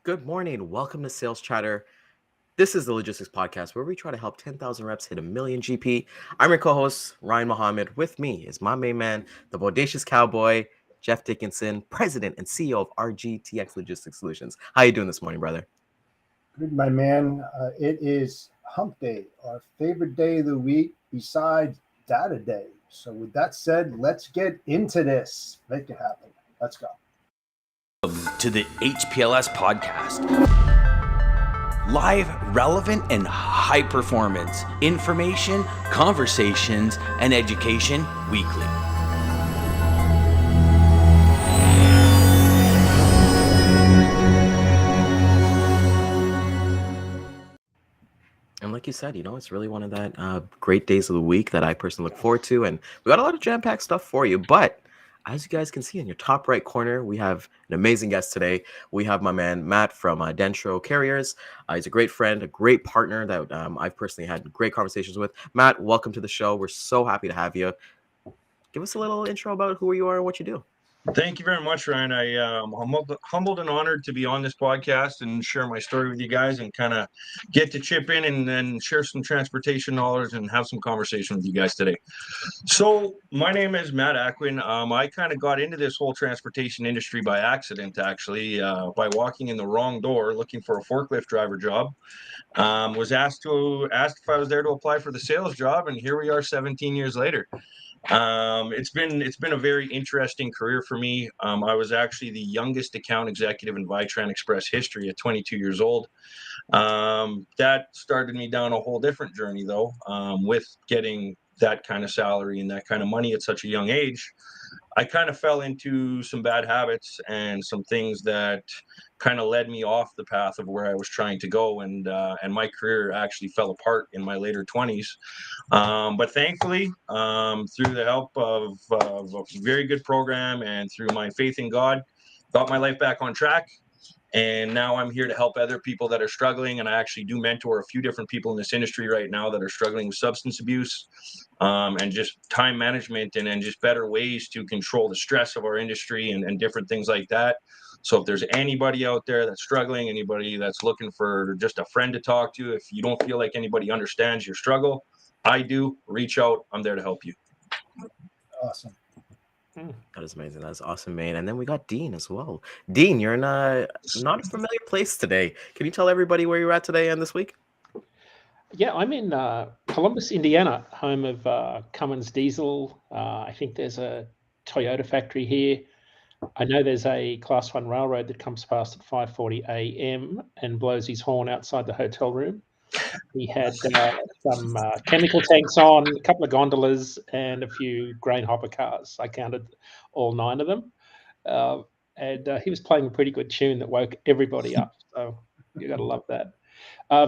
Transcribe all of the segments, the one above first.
Good morning. Welcome to Sales Chatter. This is the Logistics Podcast where we try to help 10,000 reps hit a million GP. I'm your co-host, Ryan Mohammed. With me is my main man, the bodacious cowboy, Jeff Dickinson, President and CEO of RGTX Logistics Solutions. How you doing this morning, brother? Good, my man. It is Hump Day, our favorite day of the week besides Data Day. So with that said, let's get into this. Make it happen. Let's go. To the HPLS podcast. Live, relevant, and high performance information, conversations, and education weekly. And like you said, it's really one of that great days of the week that I personally look forward to. And we got a lot of jam-packed stuff for you. But as you guys can see in your top right corner, we have an amazing guest today. We have my man, Matt from Dentro Carriers. He's a great friend, a great partner that I've personally had great conversations with. Matt, welcome to the show. We're so happy to have you. Give us a little intro about who you are and what you do. Thank you very much, Ryan. I am humbled and honored to be on this podcast and share my story with you guys and kind of get to chip in and share some transportation knowledge and have some conversation with you guys today. So my name is Matt Aquin. I kind of got into this whole transportation industry by accident, actually, by walking in the wrong door looking for a forklift driver job. Was asked if I was there to apply for the sales job, and here we are 17 years later. It's been a very interesting career for me. I was actually the youngest account executive in Vitran Express history at 22 years old. That started me down a whole different journey, though, with getting that kind of salary and that kind of money at such a young age. I kind of fell into some bad habits and some things that kind of led me off the path of where I was trying to go, and my career actually fell apart in my later 20s. But thankfully, through the help of a very good program and through my faith in God, got my life back on track. And now I'm here to help other people that are struggling. And I actually do mentor a few different people in this industry right now that are struggling with substance abuse and just time management and just better ways to control the stress of our industry and different things like that. So if there's anybody out there that's struggling, anybody that's looking for just a friend to talk to, if you don't feel like anybody understands your struggle, I do. Reach out. I'm there to help you. Awesome. That is amazing. That's awesome, man. And then we got Dean as well. Dean, you're in a not a familiar place today. Can you tell everybody where you're at today and this week? Yeah, I'm in Columbus, Indiana, home of Cummins Diesel. I think there's a Toyota factory here. I know there's a Class 1 railroad that comes past at 5:40 a.m. and blows his horn outside the hotel room. He had some chemical tanks on, a couple of gondolas, and a few grain hopper cars. I counted all 9 of them. And he was playing a pretty good tune that woke everybody up. So you got to love that.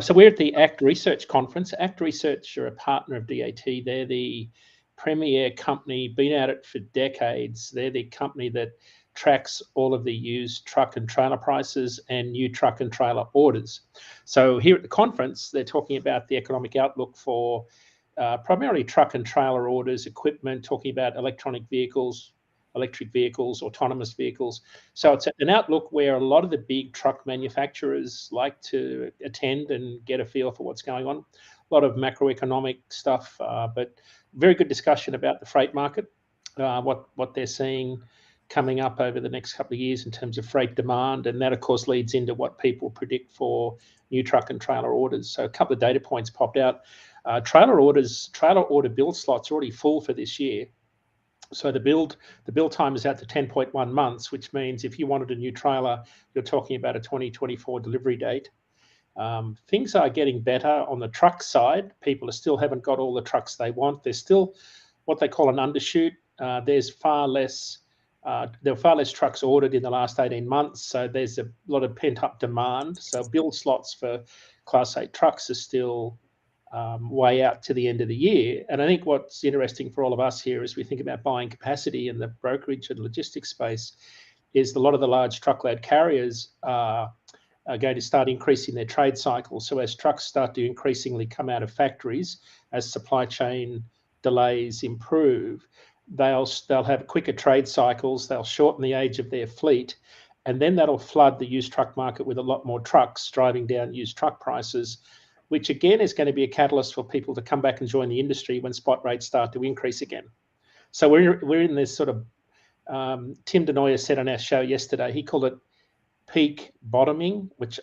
So we're at the ACT Research Conference. ACT Research are a partner of DAT. They're the premier company, been at it for decades. They're the company that tracks all of the used truck and trailer prices and new truck and trailer orders. So here at the conference, they're talking about the economic outlook for primarily truck and trailer orders, equipment, talking about electric vehicles, autonomous vehicles. So it's an outlook where a lot of the big truck manufacturers like to attend and get a feel for what's going on. A lot of macroeconomic stuff, but very good discussion about the freight market, what they're seeing coming up over the next couple of years in terms of freight demand. And that, of course, leads into what people predict for new truck and trailer orders. So a couple of data points popped out. Trailer order build slots are already full for this year. So the build time is out to 10.1 months, which means if you wanted a new trailer, you're talking about a 2024 delivery date. Things are getting better on the truck side. People still haven't got all the trucks they want. There's still what they call an undershoot. There were far less trucks ordered in the last 18 months, so there's a lot of pent-up demand. So build slots for Class 8 trucks are still way out to the end of the year. And I think what's interesting for all of us here as we think about buying capacity in the brokerage and logistics space is a lot of the large truckload carriers are going to start increasing their trade cycle. So as trucks start to increasingly come out of factories, as supply chain delays improve, they'll have quicker trade cycles, they'll shorten the age of their fleet, And then that'll flood the used truck market with a lot more trucks driving down used truck prices, which again is going to be a catalyst for people to come back and join the industry when spot rates start to increase again. So we're in this sort of, Tim Denoyer said on our show yesterday, he called it peak bottoming, which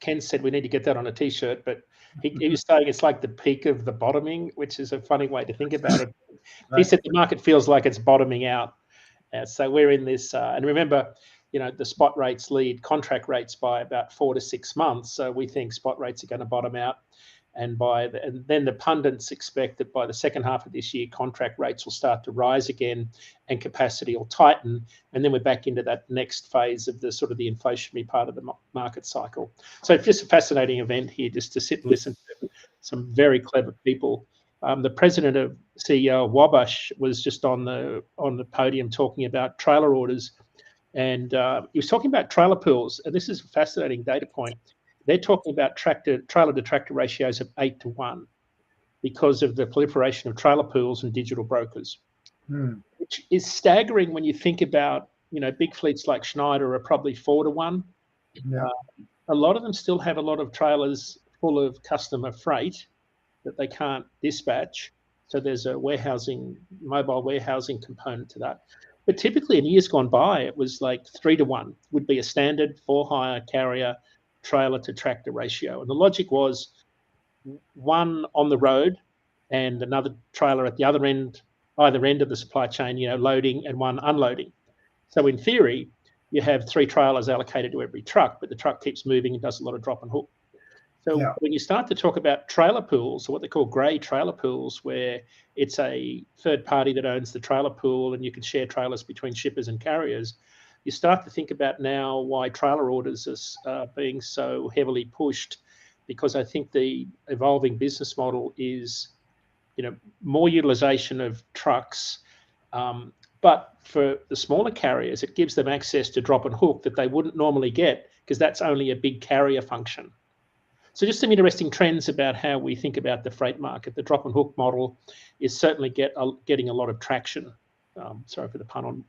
Ken said we need to get that on a t-shirt, but he was saying it's like the peak of the bottoming, which is a funny way to think about it. Right. He said the market feels like it's bottoming out. So we're in this, and remember, the spot rates lead contract rates by about 4 to 6 months. So we think spot rates are going to bottom out. And then the pundits expect that by the second half of this year, contract rates will start to rise again and capacity will tighten. And then we're back into that next phase of the sort of the inflationary part of the market cycle. So it's just a fascinating event here just to sit and listen to some very clever people. The president of CEO of Wabash was just on the podium talking about trailer orders. And he was talking about trailer pools. And this is a fascinating data point. They're talking about trailer to tractor ratios of 8 to 1 because of the proliferation of trailer pools and digital brokers, which is staggering when you think about, big fleets like Schneider are probably 4 to 1. Yeah. A lot of them still have a lot of trailers full of customer freight that they can't dispatch. So there's a mobile warehousing component to that. But typically in years gone by, it was like 3 to 1 would be a standard for-hire carrier trailer to tractor ratio. And the logic was one on the road and another trailer at the either end of the supply chain, loading, and one unloading. So in theory, you have 3 trailers allocated to every truck, but the truck keeps moving and does a lot of drop and hook. So when you start to talk about trailer pools, or what they call grey trailer pools, where it's a third party that owns the trailer pool and you can share trailers between shippers and carriers, you start to think about now why trailer orders are being so heavily pushed, because I think the evolving business model is, more utilization of trucks. But for the smaller carriers, it gives them access to drop and hook that they wouldn't normally get because that's only a big carrier function. So just some interesting trends about how we think about the freight market. The drop and hook model is certainly getting a lot of traction. Sorry for the pun on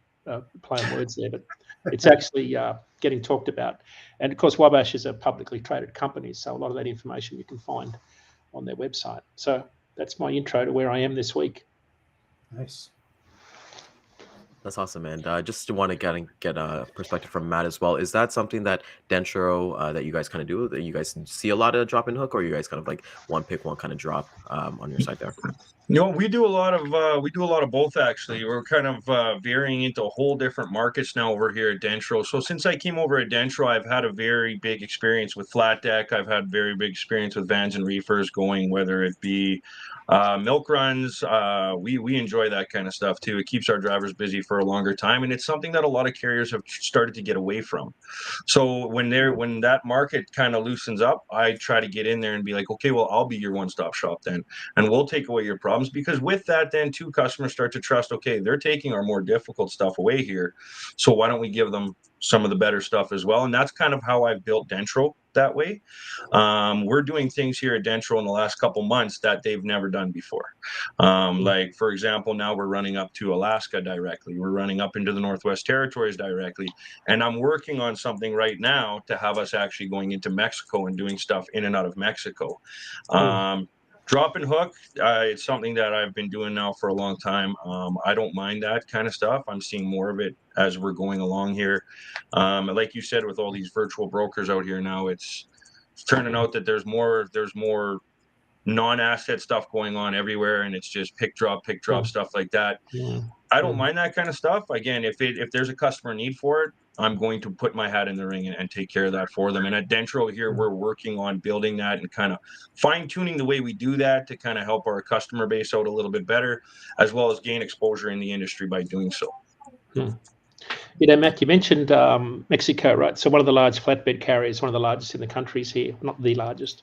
play on words there, but it's actually getting talked about. And of course, Wabash is a publicly traded company, so a lot of that information you can find on their website. So that's my intro to where I am this week. Nice. That's awesome, man. Just want to get a perspective from Matt as well. Is that something that Dentro that you guys kind of do? That you guys see a lot of drop and hook, or you guys kind of like one pick one kind of drop on your side there? We do a lot of both actually. We're kind of varying into a whole different markets now over here at Dentro. So since I came over at Dentro, I've had a very big experience with flat deck. I've had very big experience with vans and reefers going, whether it be milk runs. We enjoy that kind of stuff too. It keeps our drivers busy for a longer time, and it's something that a lot of carriers have started to get away from. So when that market kind of loosens up, I try to get in there and be like, okay, well, I'll be your one-stop shop then, and we'll take away your problems, because with that, then two customers start to trust, okay, they're taking our more difficult stuff away here, so why don't we give them some of the better stuff as well? And that's kind of how I've built Dentro that way. We're doing things here at Dentro in the last couple months that they've never done before. Like, for example, now we're running up to Alaska directly. We're running up into the Northwest Territories directly. And I'm working on something right now to have us actually going into Mexico and doing stuff in and out of Mexico. Drop and hook, it's something that I've been doing now for a long time. I don't mind that kind of stuff. I'm seeing more of it as we're going along here. Like you said, with all these virtual brokers out here now, it's turning out that there's more non-asset stuff going on everywhere, and it's just pick drop stuff like that. I don't mind that kind of stuff. Again, if there's a customer need for it, I'm going to put my hat in the ring and take care of that for them. And at Dentro here, we're working on building that and kind of fine-tuning the way we do that to kind of help our customer base out a little bit better, as well as gain exposure in the industry by doing so. Matt, you mentioned Mexico, right? So one of the large flatbed carriers, one of the largest in the countries here, not the largest,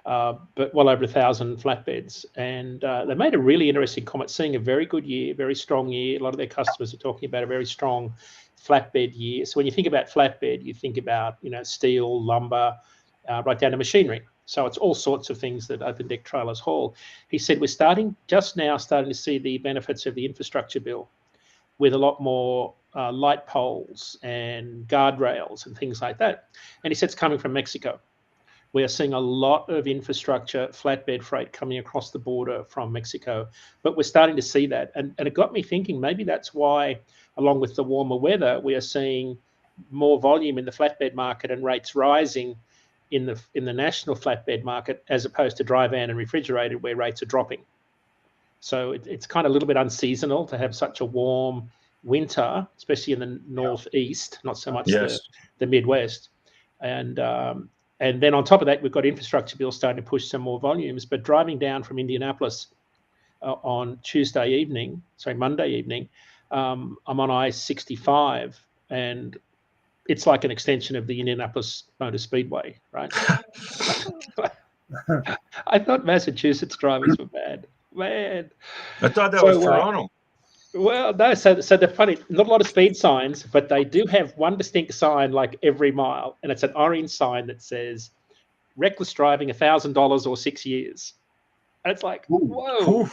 but well over 1,000 flatbeds. And they made a really interesting comment, seeing a very good year, very strong year. A lot of their customers are talking about a very strong flatbed year. So when you think about flatbed, you think about, steel, lumber, right down to machinery. So it's all sorts of things that open deck trailers haul. He said, we're starting to see the benefits of the infrastructure bill, with a lot more light poles and guardrails and things like that. And he said it's coming from Mexico. We are seeing a lot of infrastructure, flatbed freight coming across the border from Mexico, but we're starting to see that. And it got me thinking, maybe that's why, along with the warmer weather, we are seeing more volume in the flatbed market and rates rising in the national flatbed market, as opposed to dry van and refrigerated, where rates are dropping. So it's kind of a little bit unseasonal to have such a warm winter, especially in the northeast, not so much the Midwest. And then on top of that, we've got infrastructure bills starting to push some more volumes. But driving down from Indianapolis on Monday evening, I'm on I-65, and it's like an extension of the Indianapolis Motor Speedway, right? I thought Massachusetts drivers were bad. Man. I thought that was Toronto. Well, no. So they're funny. Not a lot of speed signs, but they do have one distinct sign like every mile, and it's an orange sign that says "reckless driving, $1,000 or 6 years." And it's like, whoa.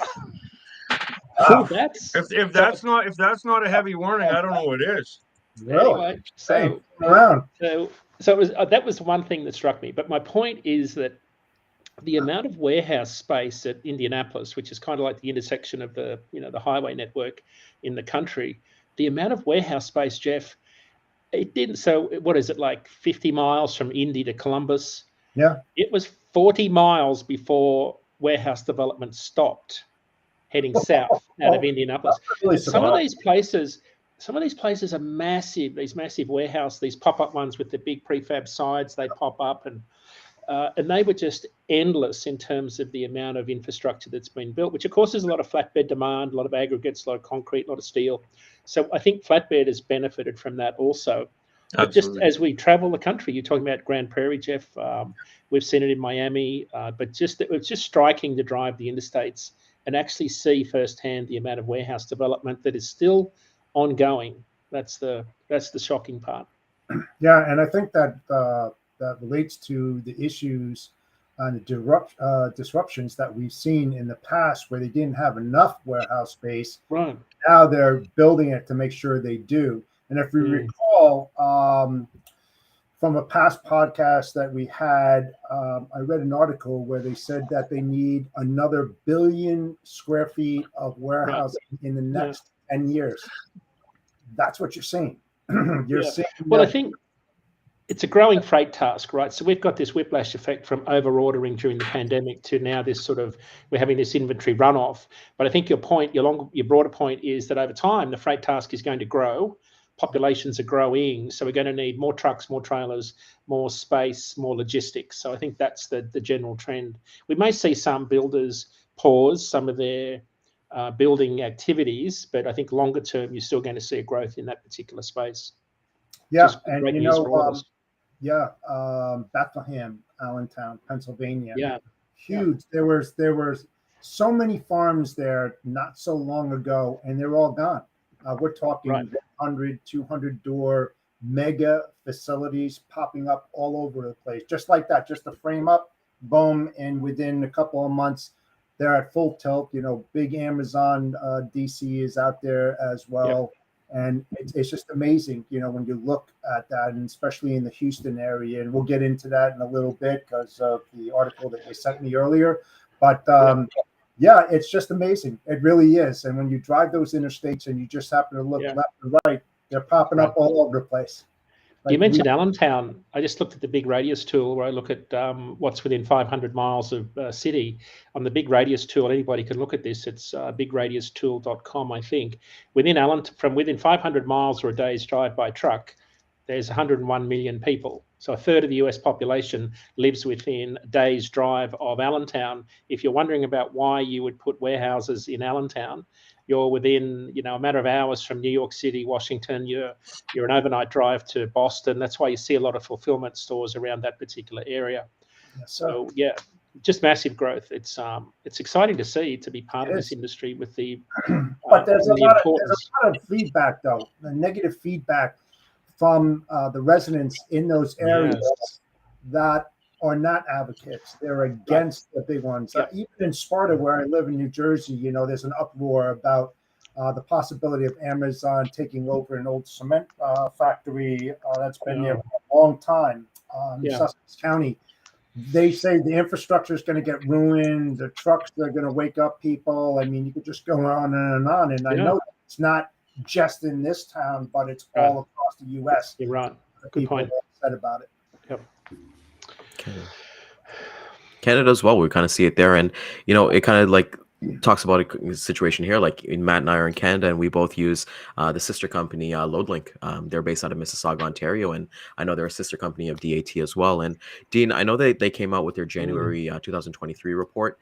If that's not a heavy warning, I don't know what is. Anyway, so it was that was one thing that struck me. But my point is that the amount of warehouse space at Indianapolis, which is kind of like the intersection of the highway network in the country, the amount of warehouse space, Jeff, it didn't. So what is it, like 50 miles from Indy to Columbus? Yeah. It was 40 miles before warehouse development stopped, heading south out of Indianapolis. Really some of these places are massive. These massive warehouse, these pop-up ones with the big prefab sides, they pop up, and they were just endless in terms of the amount of infrastructure that's been built, which of course is a lot of flatbed demand, a lot of aggregates, a lot of concrete, a lot of steel. So I think flatbed has benefited from that also. But just as we travel the country, you're talking about Grand Prairie, Jeff. We've seen it in Miami, but it's just striking to drive the interstates and actually see firsthand the amount of warehouse development that is still ongoing. That's the shocking part. Yeah, and I think that relates to the issues and the disruptions that we've seen in the past, where they didn't have enough warehouse space. Right. Now they're building it to make sure they do. And if we recall from a past podcast that we had, I read an article where they said that they need another 1 billion square feet of warehousing in the next 10 years. That's what you're seeing. Seeing. Well, I think it's a growing freight task, right? So we've got this whiplash effect from over-ordering during the pandemic to now we're having this inventory runoff. But I think your broader point is that over time, the freight task is going to grow. Populations are growing. So we're going to need more trucks, more trailers, more space, more logistics. So I think that's the general trend. We may see some builders pause some of their building activities, but I think longer term, you're still going to see a growth in that particular space. Yeah, and Bethlehem, Allentown, Pennsylvania. Yeah, huge. Yeah. There was so many farms there not so long ago, and they're all gone. We're talking 100, 200 door mega facilities popping up all over the place, just like that. Just a frame up, boom, and within a couple of months, they're at full tilt. Big Amazon DC is out there as well. Yep. And it's just amazing, when you look at that, and especially in the Houston area. And we'll get into that in a little bit because of the article that they sent me earlier. But it's just amazing. It really is. And when you drive those interstates and you just happen to look left and right, they're popping up all over the place. You mentioned Allentown. I just looked at the big radius tool where I look at what's within 500 miles of city. On the big radius tool, anybody can look at this. It's bigradiustool.com, I think. From within 500 miles or a day's drive by truck, there's 101 million people. So a third of the US population lives within a day's drive of Allentown. If you're wondering about why you would put warehouses in Allentown, you're within, a matter of hours from New York City, Washington. You're an overnight drive to Boston. That's why you see a lot of fulfillment stores around that particular area. Yes, so just massive growth. It's exciting to see, to be part of this industry with the. But there's a lot of feedback, though, the negative feedback from the residents in those areas that are not advocates. They're against the big ones. Even in Sparta, where I live in New Jersey, there's an uproar about The possibility of Amazon taking over an old cement factory that's been there for a long time in Sussex County. They say the infrastructure is going to get ruined. The trucks are going to wake up people. I mean, you could just go on and on. And I know it's not just in this town, but it's all across the U.S. You're right. Good point. Are upset about it. Yep. Canada as well. We kind of see it there, and it kind of like talks about a situation here. Like Matt and I are in Canada, and we both use the sister company Loadlink. They're based out of Mississauga, Ontario, and I know they're a sister company of DAT as well. And Dean, I know they came out with their January 2023 report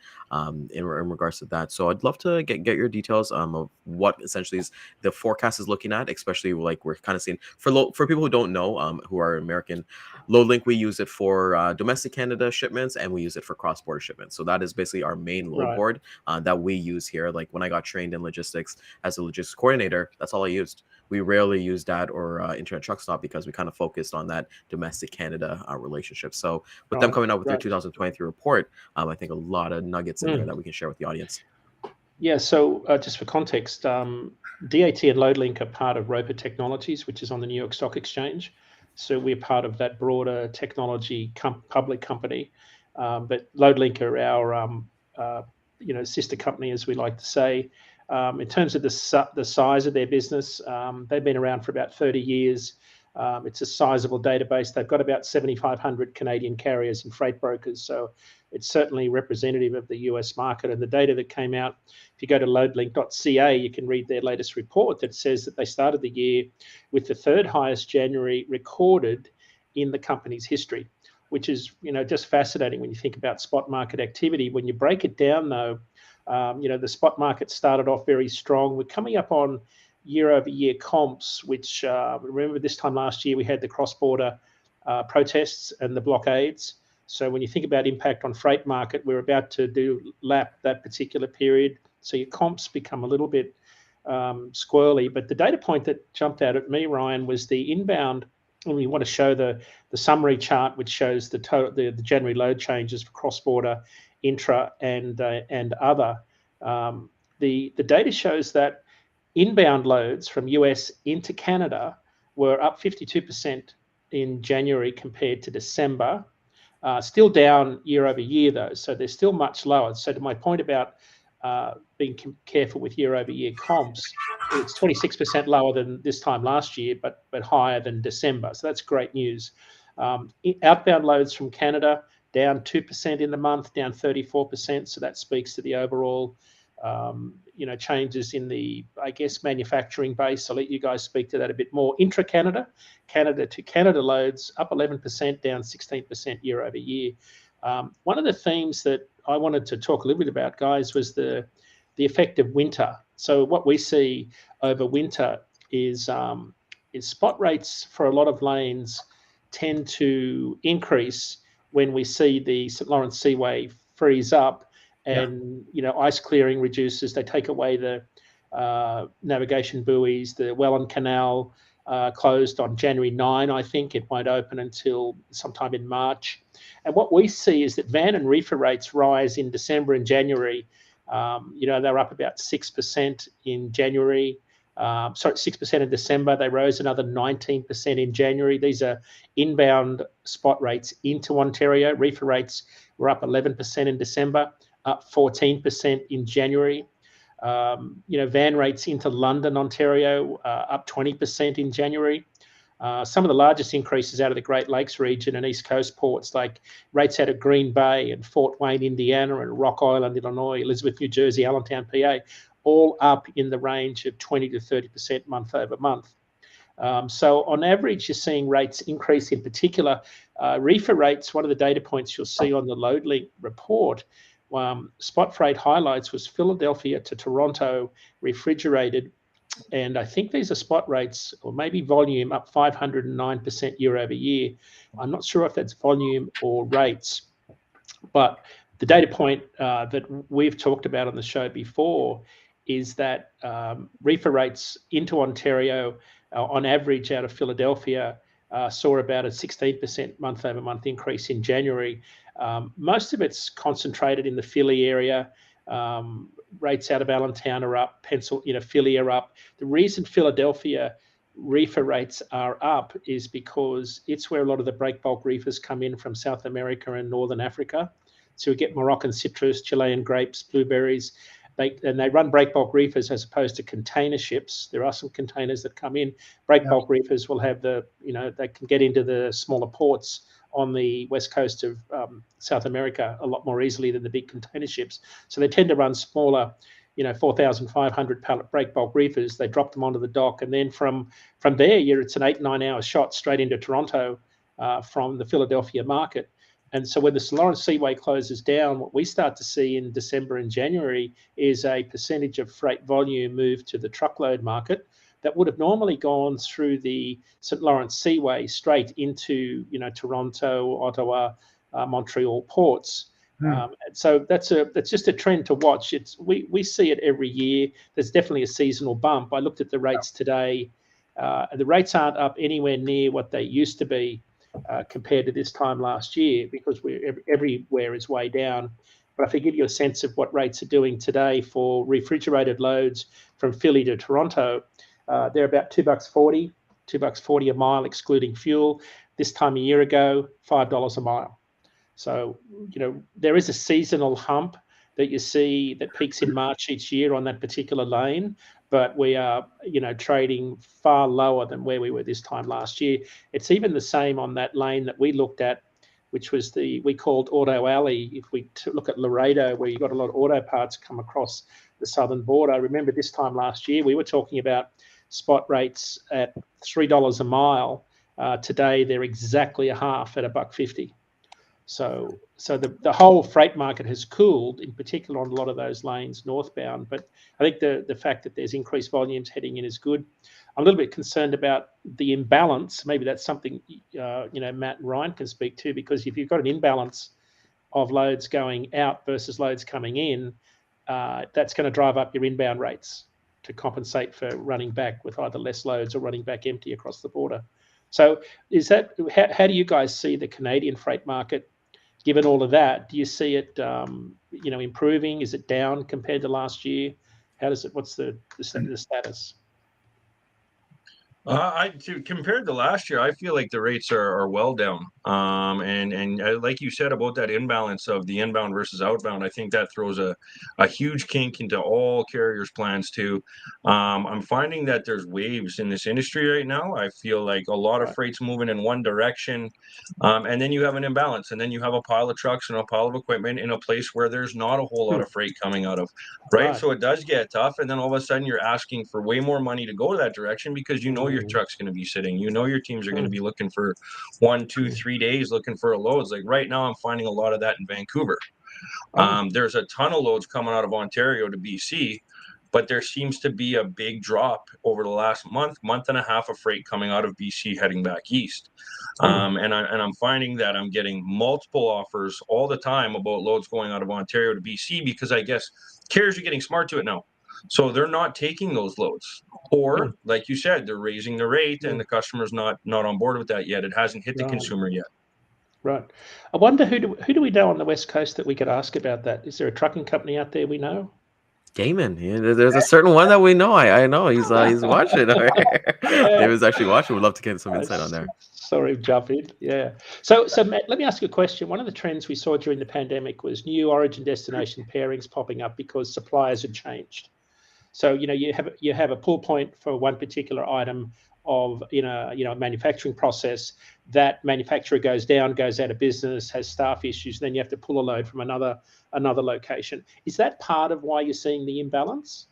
in regards to that. So I'd love to get your details of what essentially is the forecast is looking at, especially like we're kind of seeing for people who don't know, who are American. Loadlink, we use it for domestic Canada shipments, and we use it for cross-border shipments. So that is basically our main load board that we use here. Like when I got trained in logistics as a logistics coordinator, that's all I used. We rarely used that or Internet Truck Stop because we kind of focused on that domestic Canada relationship. So with them coming out with their 2023 report, I think a lot of nuggets in there that we can share with the audience. Yeah, so just for context, DAT and Loadlink are part of Roper Technologies, which is on the New York Stock Exchange. So we're part of that broader technology public company. But Loadlink are our sister company, as we like to say. In terms of the size of their business, they've been around for about 30 years. It's a sizable database. They've got about 7,500 Canadian carriers and freight brokers. So it's certainly representative of the US market. And the data that came out, if you go to loadlink.ca, you can read their latest report that says that they started the year with the third highest January recorded in the company's history, which is, just fascinating when you think about spot market activity. When you break it down, though, the spot market started off very strong. We're coming up on year-over-year comps, which remember this time last year we had the cross-border protests and the blockades. So when you think about impact on freight market, we're about to lap that particular period. So your comps become a little bit squirrely. But the data point that jumped out at me, Ryan, was the inbound. And we want to show the summary chart, which shows the January load changes for cross-border, intra, and other. The data shows that inbound loads from US into Canada were up 52% in January compared to December. Still down year over year, though, so they're still much lower. So to my point about being careful with year over year comps, it's 26% lower than this time last year, but higher than December. So that's great news. Outbound loads from Canada down 2% in the month, down 34%. So that speaks to the overall, changes in the, manufacturing base. I'll let you guys speak to that a bit more. Intra-Canada, Canada to Canada loads up 11%, down 16% year over year. One of the themes that I wanted to talk a little bit about, guys, was the effect of winter. So what we see over winter is spot rates for a lot of lanes tend to increase when we see the St. Lawrence Seaway freeze up and, ice clearing reduces. They take away the navigation buoys. The Welland Canal closed on January 9, I think. It won't open until sometime in March. And what we see is that van and reefer rates rise in December and January. They're up about 6% in January. 6% in December. They rose another 19% in January. These are inbound spot rates into Ontario. Reefer rates were up 11% in December, up 14% in January. Van rates into London, Ontario, up 20% in January. Some of the largest increases out of the Great Lakes region and East Coast ports, like rates out of Green Bay and Fort Wayne, Indiana, and Rock Island, Illinois, Elizabeth, New Jersey, Allentown, PA, all up in the range of 20 to 30% month over month. So on average, you're seeing rates increase. In particular, reefer rates, one of the data points you'll see on the Loadlink report, spot freight highlights was Philadelphia to Toronto refrigerated. And I think these are spot rates or maybe volume up 509% year over year. I'm not sure if that's volume or rates, but the data point that we've talked about on the show before is that reefer rates into Ontario on average out of Philadelphia saw about a 16% month over month increase in January. Most of it's concentrated in the Philly area. Rates out of Allentown are up. Philly are up. The reason Philadelphia reefer rates are up is because it's where a lot of the break bulk reefers come in from South America and Northern Africa. So we get Moroccan citrus, Chilean grapes, blueberries. They run break bulk reefers as opposed to container ships. There are some containers that come in. Break bulk reefers will have they can get into the smaller ports on the west coast of South America a lot more easily than the big container ships. So they tend to run smaller, 4,500 pallet break bulk reefers. They drop them onto the dock, and then from there, it's an 8-9 hour shot straight into Toronto from the Philadelphia market. And so when the St. Lawrence Seaway closes down, what we start to see in December and January is a percentage of freight volume move to the truckload market that would have normally gone through the St. Lawrence Seaway straight into Toronto, Ottawa, Montreal ports. So that's just a trend to watch. We see it every year. There's definitely a seasonal bump. I looked at the rates today. The rates aren't up anywhere near what they used to be compared to this time last year, because everywhere is way down. But if I give you a sense of what rates are doing today for refrigerated loads from Philly to Toronto, they're about $2.40 a mile excluding fuel. This time a year ago, $5 a mile. So, there is a seasonal hump that you see that peaks in March each year on that particular lane, but we are, trading far lower than where we were this time last year. It's even the same on that lane that we looked at, which was we called Auto Alley. If we look at Laredo, where you got a lot of auto parts come across the southern border, I remember this time last year, we were talking about spot rates at $3 a mile. Today, they're exactly a half at $1.50. So the whole freight market has cooled, in particular on a lot of those lanes northbound. But I think the fact that there's increased volumes heading in is good. I'm a little bit concerned about the imbalance. Maybe that's something Matt and Ryan can speak to, because if you've got an imbalance of loads going out versus loads coming in, that's going to drive up your inbound rates to compensate for running back with either less loads or running back empty across the border. So how do you guys see the Canadian freight market given all of that? Do you see it improving? Is it down compared to last year? What's the status? Compared to last year, I feel like the rates are well down. And like you said about that imbalance of the inbound versus outbound, I think that throws a huge kink into all carriers' plans too. I'm finding that there's waves in this industry right now. I feel like a lot of freight's moving in one direction, and then you have an imbalance, and then you have a pile of trucks and a pile of equipment in a place where there's not a whole lot of freight coming out of, right? So it does get tough, and then all of a sudden you're asking for way more money to go to that direction because your truck's going to be sitting. Your teams are going to be looking for 1, 2, 3 days looking for a loads. Like right now, I'm finding a lot of that in Vancouver. There's a ton of loads coming out of Ontario to BC, but there seems to be a big drop over the last month and a half of freight coming out of BC heading back east. And I'm finding that I'm getting multiple offers all the time about loads going out of Ontario to BC, because I guess carriers are getting smart to it now. So they're not taking those loads, or like you said, they're raising the rate and the customer's not on board with that yet. It hasn't hit the consumer yet. Right. I wonder who do we know on the West Coast that we could ask about that? Is there a trucking company out there we know? Daman. Yeah, there's a certain one that we know. I know he's watching. David's actually watching. We'd love to get some insight on there. Sorry, jump in. Yeah. So Matt, let me ask you a question. One of the trends we saw during the pandemic was new origin destination pairings popping up because suppliers had changed. So you have a pull point for one particular item of a manufacturing process. That manufacturer goes down, goes out of business, has staff issues. Then you have to pull a load from another location. Is that part of why you're seeing the imbalance?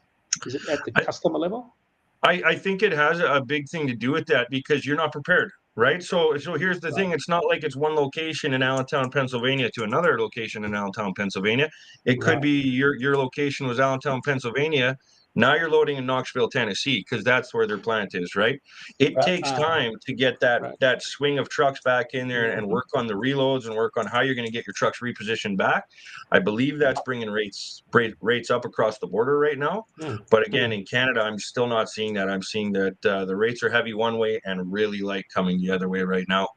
Is it at the customer level? I think it has a big thing to do with that, because you're not prepared. Right. So here's the thing. It's not like it's one location in Allentown, Pennsylvania to another location in Allentown, Pennsylvania. It could be your location was Allentown, Pennsylvania. Now you're loading in Knoxville, Tennessee, because that's where their plant is, right? It takes time to get that swing of trucks back in there and work on the reloads and work on how you're going to get your trucks repositioned back. I believe that's bringing rates up across the border right now. But again, in Canada, I'm still not seeing that. I'm seeing that the rates are heavy one way and really light coming the other way right now.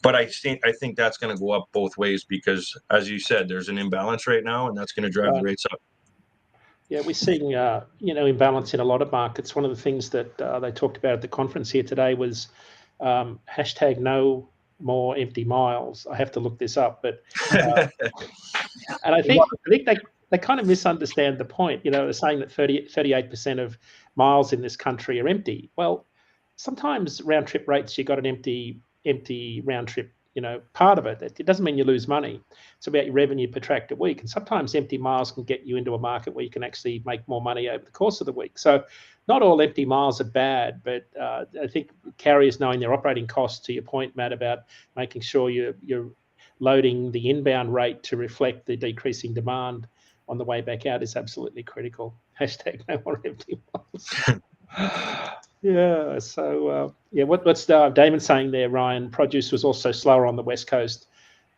But I think that's going to go up both ways, because, as you said, there's an imbalance right now, and that's going to drive the rates up. Yeah, we're seeing, imbalance in a lot of markets. One of the things that they talked about at the conference here today was hashtag no more empty miles. I have to look this up, but and I think they kind of misunderstand the point. They're saying that 38% of miles in this country are empty. Well, sometimes round trip rates, you got an empty round trip, part of it. It doesn't mean you lose money. It's about your revenue per tractor week. And sometimes empty miles can get you into a market where you can actually make more money over the course of the week. So not all empty miles are bad, but I think carriers knowing their operating costs, to your point, Matt, about making sure you're loading the inbound rate to reflect the decreasing demand on the way back out is absolutely critical. Hashtag no more empty miles. Yeah. So what's Daman saying there, Ryan? Produce was also slower on the West Coast.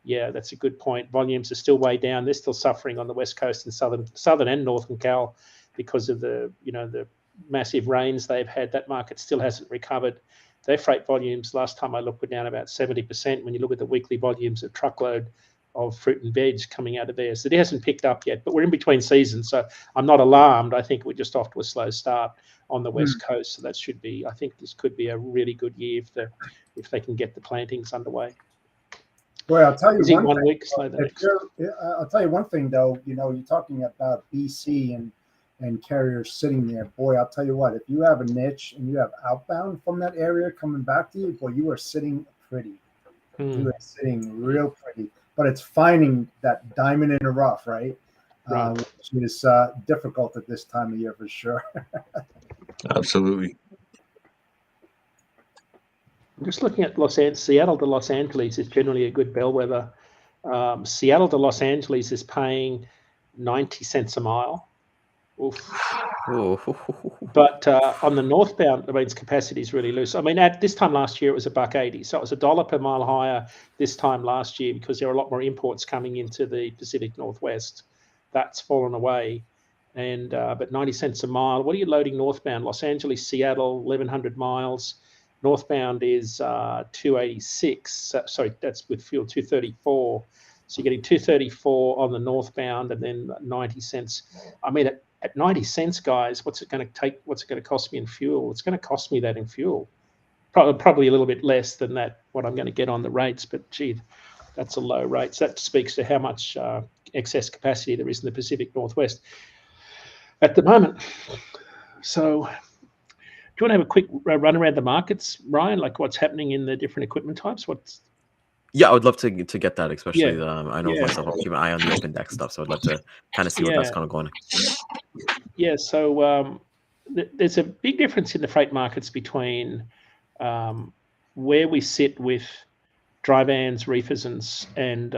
Yeah, that's a good point. Volumes are still way down. They're still suffering on the West Coast and southern and northern Cal because of the massive rains they've had. That market still hasn't recovered. Their freight volumes, last time I looked, were down about 70% when you look at the weekly volumes of truckload of fruit and veg coming out of there. So it hasn't picked up yet, but we're in between seasons. So I'm not alarmed. I think we're just off to a slow start on the West Coast. So I think this could be a really good year if they can get the plantings underway. Boy, I'll tell you one week, slow the next. I'll tell you one thing, though. You're talking about BC and carriers sitting there. Boy, I'll tell you what, if you have a niche and you have outbound from that area coming back to you, boy, you are sitting pretty. You are sitting real pretty. But it's finding that diamond in the rough, right? Which is difficult at this time of year for sure. Absolutely. I'm just looking at Seattle to Los Angeles is generally a good bellwether. Seattle to Los Angeles is paying 90 cents a mile. Oof. But on the northbound, capacity is really loose. At this time last year, it was $1.80. So it was $1 per mile higher this time last year because there were a lot more imports coming into the Pacific Northwest. That's fallen away. And but 90 cents a mile. What are you loading northbound? Los Angeles, Seattle, 1,100 miles. Northbound is 286. Sorry, that's with fuel, 234. So you're getting 234 on the northbound and then 90 cents. At 90 cents, guys, what's it going to take? What's it going to cost me in fuel? It's going to cost me that in fuel. Probably a little bit less than that, what I'm going to get on the rates. But, gee, that's a low rate. So that speaks to how much excess capacity there is in the Pacific Northwest at the moment. So do you want to have a quick run around the markets, Ryan, like what's happening in the different equipment types? Yeah, I would love to get that, especially I know myself, I'm keeping an eye on the open deck stuff, so I'd love to kind of see what that's kind of going. Yeah, so there's a big difference in the freight markets between where we sit with dry vans, reefers, and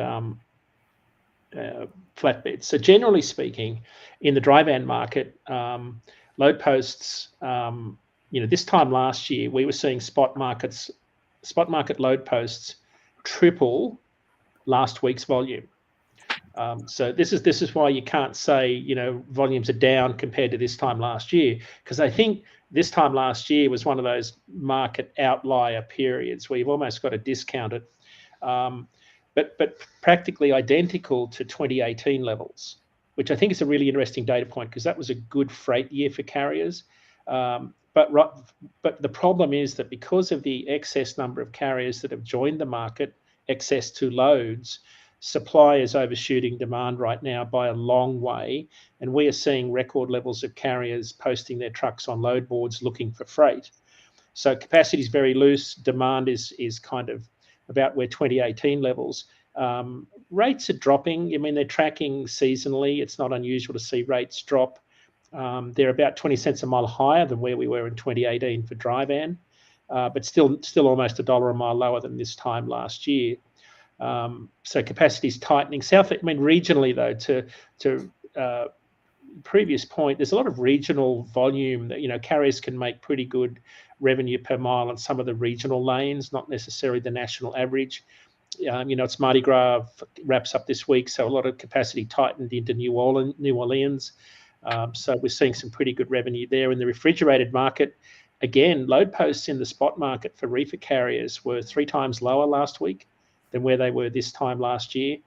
flatbeds. So generally speaking, in the dry van market, load posts, this time last year, we were seeing spot market load posts triple last week's volume. So this is why you can't say volumes are down compared to this time last year, because I think this time last year was one of those market outlier periods where you've almost got to discount it, but practically identical to 2018 levels, which I think is a really interesting data point because that was a good freight year for carriers. But the problem is that because of the excess number of carriers that have joined the market, excess to loads, supply is overshooting demand right now by a long way, and we are seeing record levels of carriers posting their trucks on load boards looking for freight. So capacity is very loose. Demand is kind of about where 2018 levels. Rates are dropping. They're tracking seasonally. It's not unusual to see rates drop. They're about 20 cents a mile higher than where we were in 2018 for dry van, but still almost $1 a mile lower than this time last year. So capacity is tightening. Regionally though, to previous point, there's a lot of regional volume that carriers can make pretty good revenue per mile on some of the regional lanes, not necessarily the national average. It's Mardi Gras wraps up this week, so a lot of capacity tightened into New Orleans. So we're seeing some pretty good revenue there. In the refrigerated market, again, load posts in the spot market for reefer carriers were 3 times lower last week than where they were this time last year.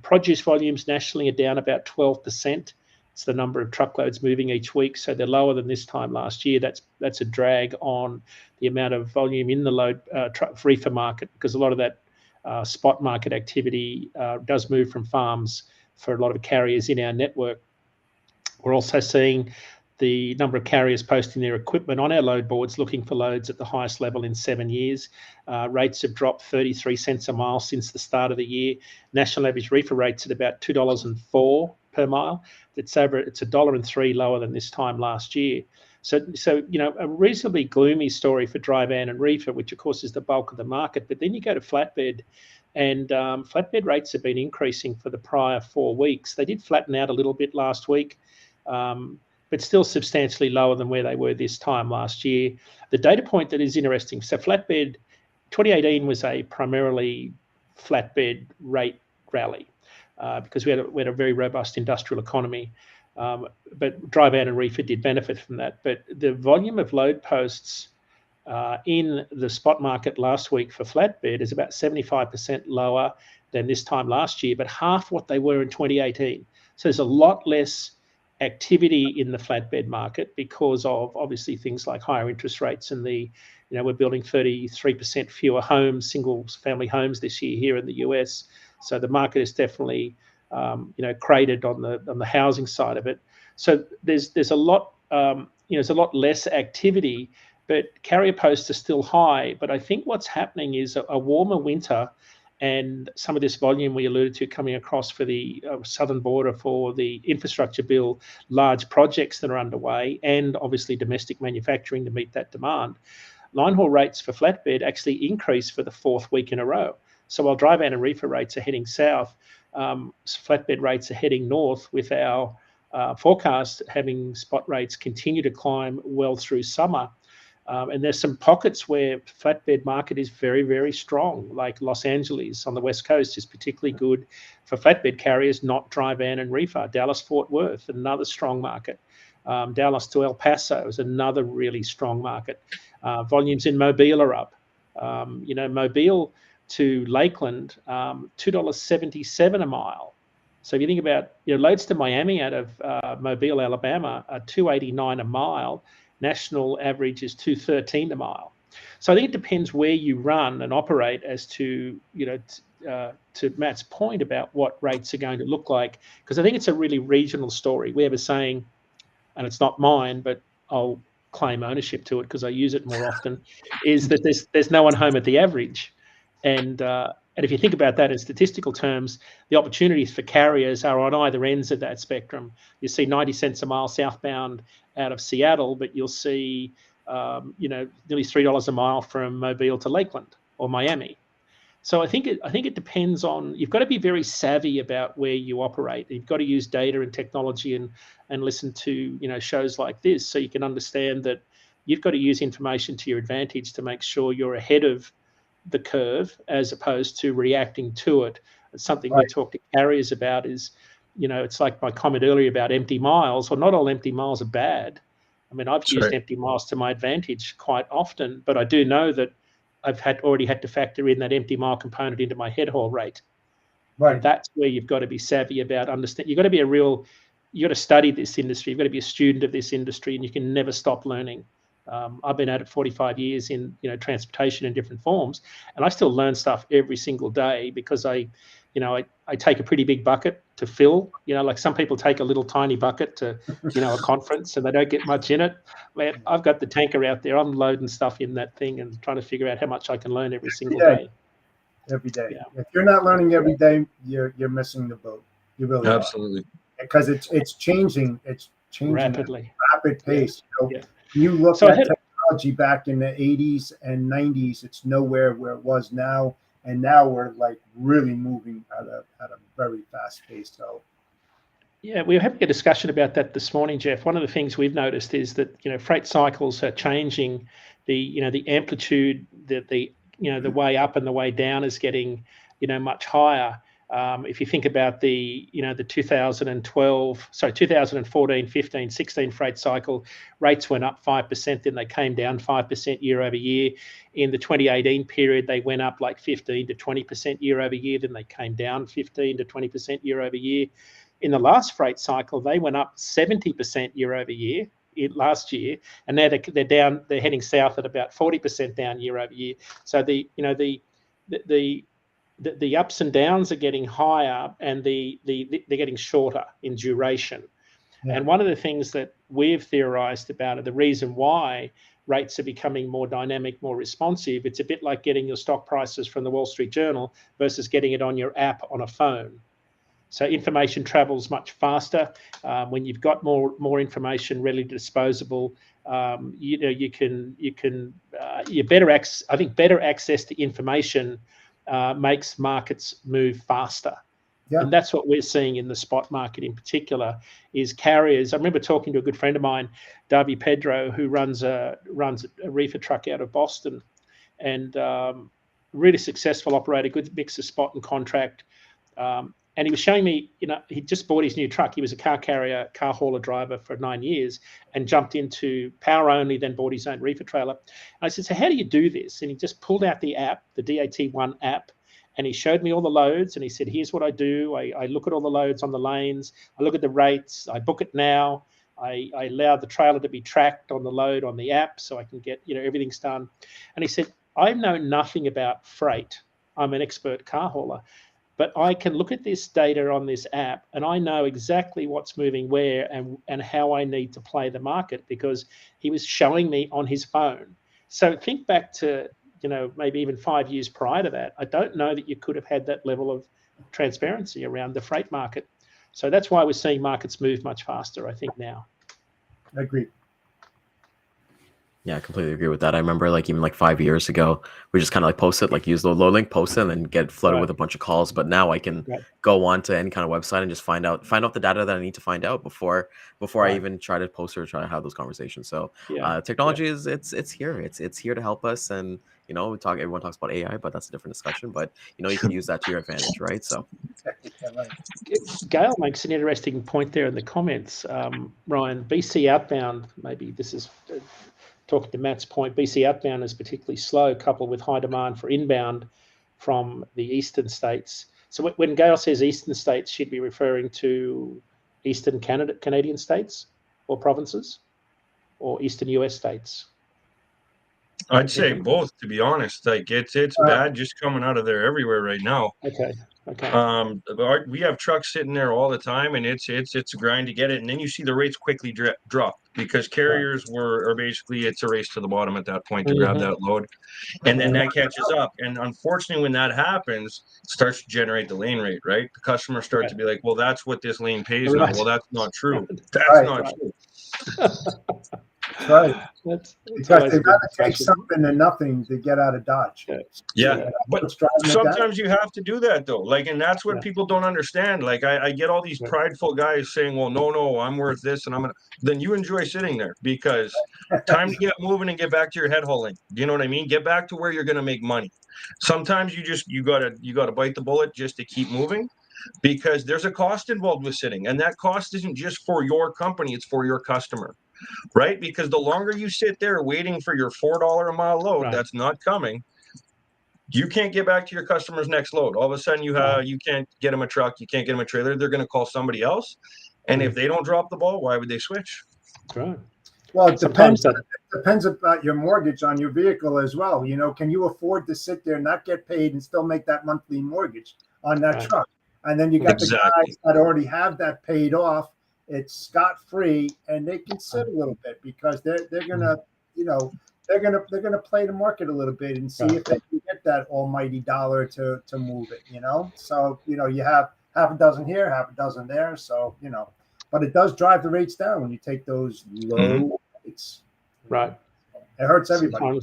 Produce volumes nationally are down about 12%. It's the number of truckloads moving each week. So they're lower than this time last year. That's a drag on the amount of volume in the load reefer market, because a lot of that spot market activity does move from farms for a lot of carriers in our network. We're also seeing the number of carriers posting their equipment on our load boards looking for loads at the highest level in 7 years. Rates have dropped 33 cents a mile since the start of the year. National average reefer rates at about $2.04 per mile. It's $1.03 lower than this time last year. So a reasonably gloomy story for dry van and reefer, which of course is the bulk of the market. But then you go to flatbed, and flatbed rates have been increasing for the prior 4 weeks. They did flatten out a little bit last week, but still substantially lower than where they were this time last year. The data point that is interesting, so flatbed, 2018 was a primarily flatbed rate rally because we had a very robust industrial economy. But dry van and reefer did benefit from that. But the volume of load posts in the spot market last week for flatbed is about 75% lower than this time last year, but half what they were in 2018. So there's a lot less activity in the flatbed market because of obviously things like higher interest rates and we're building 33% fewer homes, single family homes this year here in the US. So the market is definitely cratered on the housing side of it. So there's a lot there's a lot less activity, but carrier posts are still high. But I think what's happening is a warmer winter and some of this volume we alluded to coming across for the southern border for the infrastructure bill, large projects that are underway, and obviously domestic manufacturing to meet that demand. Line haul rates for flatbed actually increased for the 4th week in a row. So while dry van and reefer rates are heading south, flatbed rates are heading north, with our forecast having spot rates continue to climb well through summer. And there's some pockets where flatbed market is very, very strong, like Los Angeles on the West Coast is particularly good for flatbed carriers, not dry van and reefer. Dallas-Fort Worth, another strong market. Dallas to El Paso is another really strong market. Volumes in Mobile are up. Mobile to Lakeland, $2.77 a mile. So if you think about loads to Miami out of Mobile, Alabama, are $2.89 a mile. National average is $2.13 a mile. So I think it depends where you run and operate as to to Matt's point about what rates are going to look like, because I think it's a really regional story. We have a saying, and it's not mine, but I'll claim ownership to it because I use it more often, is that there's no one home at the average. And if you think about that in statistical terms, the opportunities for carriers are on either ends of that spectrum. You see 90 cents a mile southbound out of Seattle, but you'll see nearly $3 a mile from Mobile to Lakeland or Miami. So I think it depends on, you've got to be very savvy about where you operate. You've got to use data and technology and listen to shows like this, so you can understand that you've got to use information to your advantage to make sure you're ahead of the curve as opposed to reacting to it. It's something we talk to carriers about is, it's like my comment earlier about empty miles. Well, not all empty miles are bad. I mean, I've used empty miles to my advantage quite often, but I do know that I've already had to factor in that empty mile component into my head haul rate. Right. And that's where you've got to be savvy about understanding. You've got to be you've got to study this industry. You've got to be a student of this industry, and you can never stop learning. I've been at it 45 years in transportation in different forms, and I still learn stuff every single day because I take a pretty big bucket to fill. Like some people take a little tiny bucket to a conference and they don't get much in it. Man, I've got the tanker out there. I'm loading stuff in that thing and trying to figure out how much I can learn every single day. Every day. Yeah. If you're not learning every day, you're missing the boat. You really absolutely are. Because it's changing. It's changing rapidly, at a rapid pace. Yeah. You look at technology back in the 80s and 90s, it's nowhere where it was now. And now we're like really moving at a very fast pace. So, yeah, we were having a discussion about that this morning, Jeff. One of the things we've noticed is that freight cycles are changing. The amplitude, the way up and the way down is getting much higher. If you think about the 2014, 15, 16 freight cycle, rates went up 5%, then they came down 5% year over year. In the 2018 period, they went up like 15 to 20% year over year, then they came down 15 to 20% year over year. in the last freight cycle, they went up 70% year over year last year, and now they're down. They're heading south at about 40% down year over year. So the ups and downs are getting higher, and they're getting shorter in duration. Yeah. And one of the things that we've theorized about, the reason why rates are becoming more dynamic, more responsive, it's a bit like getting your stock prices from the Wall Street Journal versus getting it on your app on a phone. So information travels much faster. When you've got more information readily disposable, you better access to information makes markets move faster. Yep. And that's what we're seeing in the spot market in particular, is carriers. I remember talking to a good friend of mine, Darby Pedro, who runs a reefer truck out of Boston, and really successful operator, good mix of spot and contract. And he was showing me, he just bought his new truck. He was a car hauler driver for 9 years, and jumped into power only, then bought his own reefer trailer. And I said, so how do you do this? And he just pulled out the app, the DAT1 app, and he showed me all the loads, and he said, here's what I do. I look at all the loads on the lanes. I look at the rates. I book it now. I allow the trailer to be tracked on the load on the app so I can get, everything's done. And he said, I know nothing about freight. I'm an expert car hauler, but I can look at this data on this app, and I know exactly what's moving where and how I need to play the market, because he was showing me on his phone. So think back to, maybe even 5 years prior to that. I don't know that you could have had that level of transparency around the freight market. So that's why we're seeing markets move much faster, I think, now. I agree. Yeah, I completely agree with that. I remember even 5 years ago, we just kind of use the Loadlink, post it, and then get flooded with a bunch of calls. But now I can go on to any kind of website and just find out the data that I need to find out before I even try to post or try to have those conversations. So technology is it's here. It's here to help us. And everyone talks about AI, but that's a different discussion. But you can use that to your advantage, right? So Gail makes an interesting point there in the comments. Ryan, BC outbound, maybe this is talking to Matt's point, BC outbound is particularly slow, coupled with high demand for inbound from the eastern states. So when Gail says eastern states, she'd be referring to eastern Canadian states or provinces, or eastern US states? I'd say both, to be honest. It's bad just coming out of there everywhere right now. Okay. We have trucks sitting there all the time, and it's a grind to get it. And then you see the rates quickly drop, because carriers are basically, it's a race to the bottom at that point to grab that load, and then that catches up. And unfortunately, when that happens, it starts to generate the lane rate, right? The customers start to be like, well, that's what this lane pays now. Well, that's not true. That's not true. Right. Because they've got to take something and nothing to get out of Dodge. Yeah. But sometimes you have to do that, though. And that's what people don't understand. I get all these prideful guys saying, well, no, I'm worth this, and then you enjoy sitting there, because time to get moving and get back to your head hauling. Do you know what I mean? Get back to where you're going to make money. Sometimes you gotta bite the bullet just to keep moving, because there's a cost involved with sitting, and that cost isn't just for your company, it's for your customer. Right? Because the longer you sit there waiting for your $4 a mile load that's not coming, you can't get back to your customer's next load. All of a sudden, you can't get them a truck, you can't get them a trailer. They're going to call somebody else, and if they don't drop the ball, why would they switch? That's right. Well, it depends about your mortgage on your vehicle as well. Can you afford to sit there and not get paid and still make that monthly mortgage on that truck? And then you got the guys that already have that paid off. It's scot-free, and they can sit a little bit, because they're gonna play the market a little bit and see if they can get that almighty dollar to move it. So you have half a dozen here, half a dozen there. So but it does drive the rates down when you take those low rates. Right. It hurts everybody.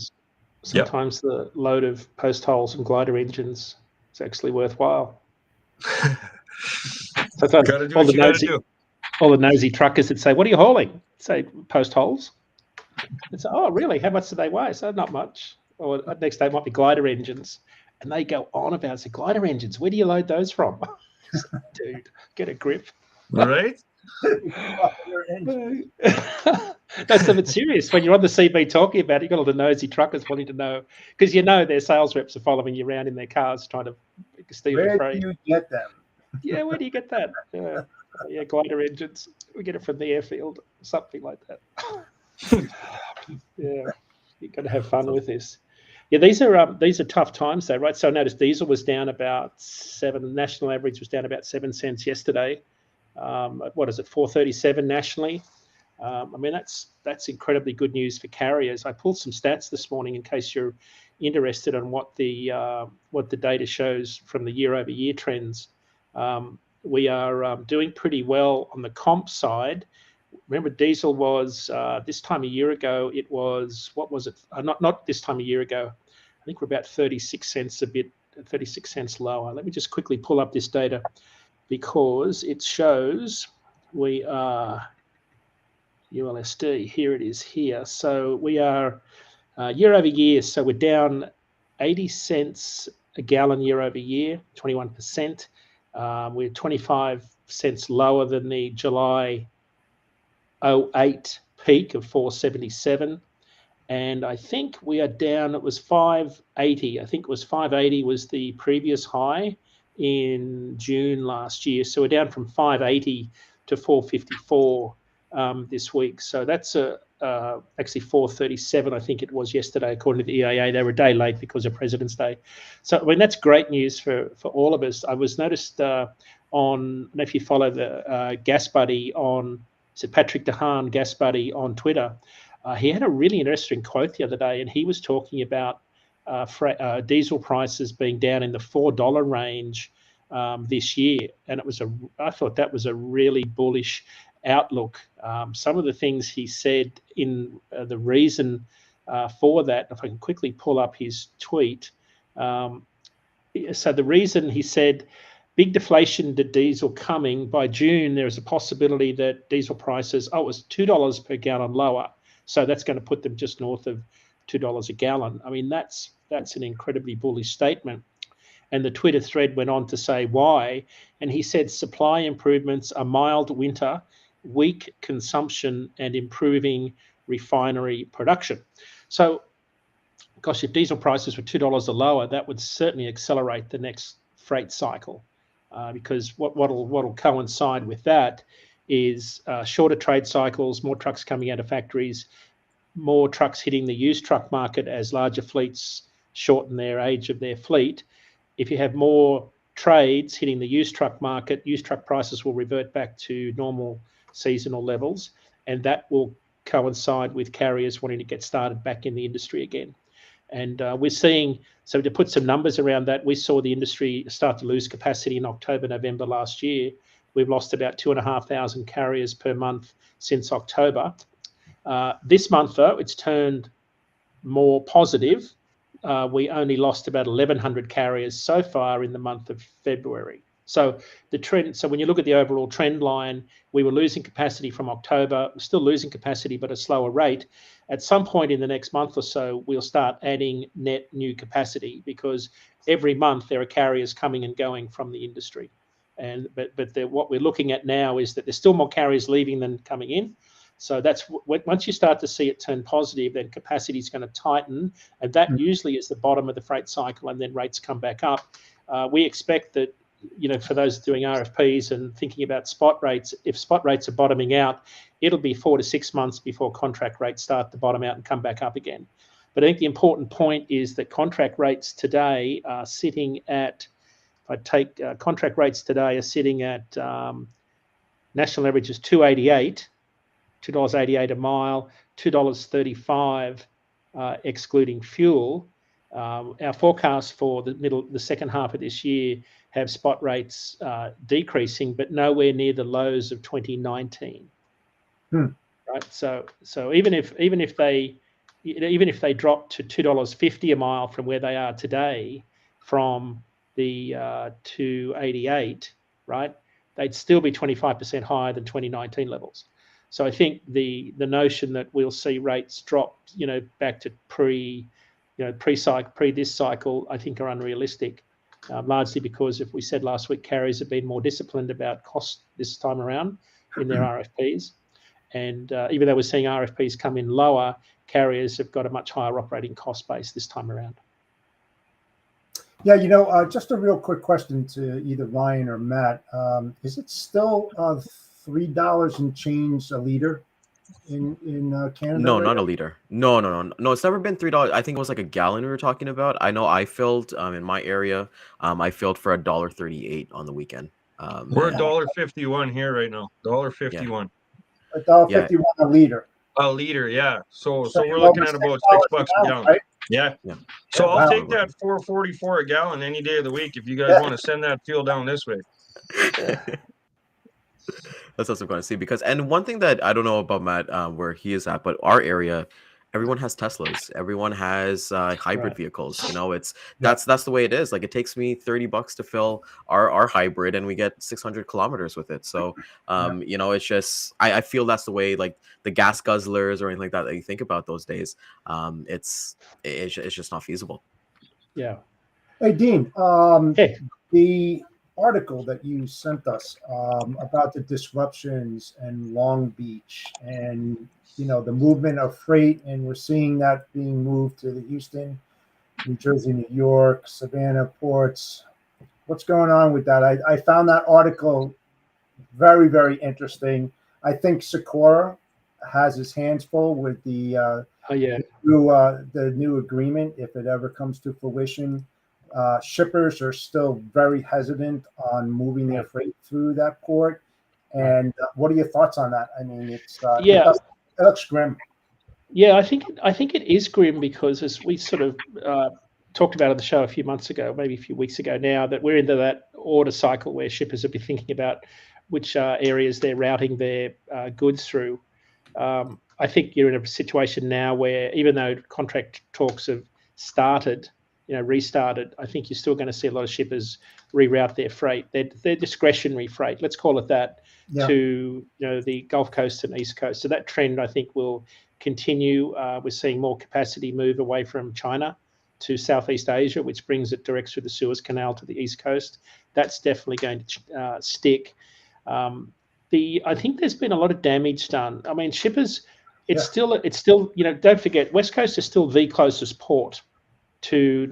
Sometimes the load of post holes and glider engines is actually worthwhile. Sometimes gotta do what you gotta do. All the nosy truckers that say, what are you hauling? Say, post holes. And say, oh, really? How much do they weigh? So not much. Or next day might be glider engines. And they go on about, say, glider engines, where do you load those from? Dude, get a grip. Right? That's a bit serious. When you're on the CB talking about it, you've got all the nosy truckers wanting to know, because their sales reps are following you around in their cars trying to steal the freight. Where do you get them? Yeah, where do you get that? Yeah. Yeah, glider engines. We get it from the airfield, something like that. Yeah, you're going to have fun with this. Yeah, these are tough times though, right? So I noticed diesel was down about 7. National average was down about 7 cents yesterday. What is it, 4.37 nationally? I mean, that's incredibly good news for carriers. I pulled some stats this morning in case you're interested on what the data shows from the year-over-year trends. We are doing pretty well on the comp side. Remember, diesel was this time a year ago. It was, what was it? Not this time a year ago. I think we're about 36 cents 36 cents lower. Let me just quickly pull up this data because it shows we are ULSD. Here it is here. So we are year over year. So we're down 80 cents a gallon year over year, 21%. We're 25 cents lower than the July 08 peak of 477. And I think we are down, it was 580. I think it was 580 was the previous high in June last year. So we're down from 580 to 454 this week. So that's actually 437, I think it was yesterday, according to the EIA. They were a day late because of President's Day. So I mean, that's great news for all of us. I was noticed on, I don't know if you follow the Gas Buddy on, is it Patrick Dahan, Gas Buddy on Twitter. He had a really interesting quote the other day, and he was talking about diesel prices being down in the $4 range this year. And I thought that was a really bullish outlook. Some of the things he said in the reason for that, if I can quickly pull up his tweet. So the reason he said, big deflation to diesel coming. By June, there is a possibility that diesel prices, it was $2 per gallon lower. So that's going to put them just north of $2 a gallon. I mean, that's an incredibly bullish statement. And the Twitter thread went on to say why. And he said supply improvements, a mild winter, weak consumption, and improving refinery production. So, gosh, if diesel prices were $2 or lower, that would certainly accelerate the next freight cycle. Because what'll coincide with that is shorter trade cycles, more trucks coming out of factories, more trucks hitting the used truck market as larger fleets shorten their age of their fleet. If you have more trades hitting the used truck market, used truck prices will revert back to normal seasonal levels, and that will coincide with carriers wanting to get started back in the industry again. And we're seeing, so to put some numbers around that, we saw the industry start to lose capacity in October, November last year. We've lost about 2,500 carriers per month since October. This month, though, it's turned more positive. We only lost about 1,100 carriers so far in the month of February. So the trend. So when you look at the overall trend line, we were losing capacity from October. We're still losing capacity, but at a slower rate. At some point in the next month or so, we'll start adding net new capacity because every month there are carriers coming and going from the industry. And but what we're looking at now is that there's still more carriers leaving than coming in. So that's once you start to see it turn positive, then capacity is going to tighten, and that usually is the bottom of the freight cycle, and then rates come back up. We expect that, for those doing RFPs and thinking about spot rates, if spot rates are bottoming out, it'll be 4 to 6 months before contract rates start to bottom out and come back up again. But I think the important point is that contract rates today are sitting at, if I take contract rates today are sitting at national average is $2.88 a mile, $2.35 excluding fuel. Our forecast for the second half of this year have spot rates decreasing, but nowhere near the lows of 2019. Right. So even if they drop to $2.50 a mile from where they are today, from the 288, right, they'd still be 25% higher than 2019 levels. So I think the notion that we'll see rates drop, back to pre this cycle, I think are unrealistic, largely because, if we said last week, carriers have been more disciplined about cost this time around in their RFPs. And even though we're seeing RFPs come in lower, carriers have got a much higher operating cost base this time around. Yeah, just a real quick question to either Ryan or Matt. Is it still $3 and change a liter in Canada No, right not a now? liter. No. It's never been $3. I think it was like a gallon we were talking about. I know I filled in my area. I filled for $1.38 on the weekend. We're And $1.51 here right now. yeah, $1.51 yeah, $1.51 a liter. a liter. Yeah. So So we're you're looking over at about $6 $6 a a gallon, gallon. right? Yeah. yeah. So Yeah, I'll that's Wow. what take I'm that looking. 4.44 a gallon any day of the week if you guys Yeah. want to send that fuel down this way. That's also going to see because, and one thing that I don't know about Matt, where he is at, but our area, everyone has Teslas, everyone has hybrid Right. vehicles. It's Yeah. that's the way it is. Like it takes me $30 to fill our hybrid, and we get 600 kilometers with it. So, Yeah. it's just I feel that's the way, like the gas guzzlers or anything like that you think about those days. It's just not feasible. Yeah. Hey, Dean, Hey. the article that you sent us about the disruptions in Long Beach and the movement of freight, and we're seeing that being moved to the Houston, New Jersey, New York, Savannah ports. What's going on with that? I found that article very, very interesting. I think Sikora has his hands full with the Oh, yeah. the new agreement if it ever comes to fruition. Shippers are still very hesitant on moving their Right. freight through that port. Right. And what are your thoughts on that? I mean, it Yeah. looks grim. Yeah, I think it is grim because, as we sort of talked about on the show a few months ago, maybe a few weeks ago now, that we're into that order cycle where shippers will be thinking about which areas they're routing their goods through. I think you're in a situation now where, even though contract talks have started, restarted, I think you're still going to see a lot of shippers reroute their freight, their discretionary freight, let's call it that, Yeah. to the Gulf Coast and East Coast. So that trend, I think, will continue. We're seeing more capacity move away from China to Southeast Asia, which brings it direct through the Suez Canal to the East Coast. That's definitely going to stick. I think there's been a lot of damage done. I mean, shippers, it's still, don't forget, West Coast is still the closest port to